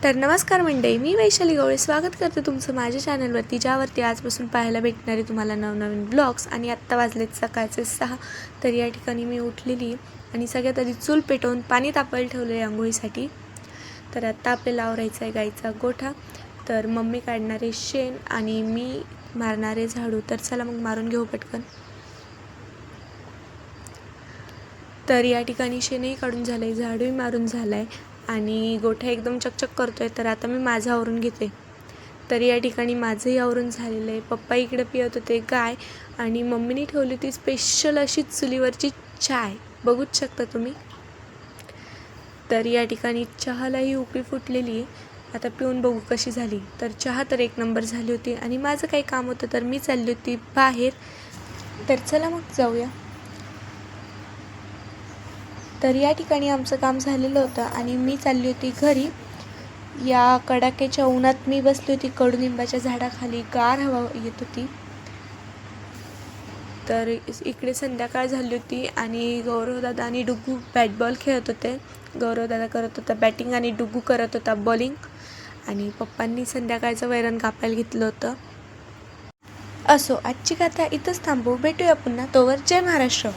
तर नमस्कार मंडळी, मी वैशाली गवळे स्वागत करते तुमचं माझ्या चॅनलवरती, ज्यावरती आजपासून पाहायला भेटणारे तुम्हाला नवनवीन ब्लॉग्स. आणि आत्ता वाजलेत सकाळचे 6. तर या ठिकाणी मी उठलेली आणि सगळ्यात आधी चूल पेटवून पाणी तापायला ठेवले आंघोळीसाठी. तर आत्ता आपल्याला आवरायचा आहे गाईचा गोठा. तर मम्मी काढणारे शेण आणि मी मारणारे झाडू. तर चला मग मारून घेऊ पटकन. तर या ठिकाणी शेणही काढून झालं आहे, झाडूही मारून झालं आहे आणि गोठा एकदम चकचक करतो आहे. तर आता मी माझं आवरून घेते. तर या ठिकाणी माझंही आवरून झालेलं आहे. पप्पा इकडे पित होते गाय आणि मम्मीने ठेवली होती स्पेशल अशी चुलीवरची चाय, बघूच शकता तुम्ही. तर या ठिकाणी चहालाही उकळी फुटलेली आहे. आता पिऊन बघू कशी झाली. तर चहा तर एक नंबर झाली होती आणि माझं काही काम होतं तर मी चालली होती बाहेर. तर चला मग जाऊया. तर या ठिकाणी आमचं काम झालेलं होतं आणि मी चालली होती घरी. या कडाक्याच्या उन्हात मी बसली होती कडुनिंबाच्या झाडाखाली, गार हवा येत होती. तर इकडे संध्याकाळ झाली होती आणि गौरवदादा आणि डुग्गू बॅटबॉल खेळत होते. गौरवदादा करत होता बॅटिंग आणि डुग्गू करत होता बॉलिंग. आणि पप्पांनी संध्याकाळचं वैरण कापायला घेतलं होतं. असो, आजची कथा इथंच थांबवू. भेटूया पुन्हा. तोवर जय महाराष्ट्र.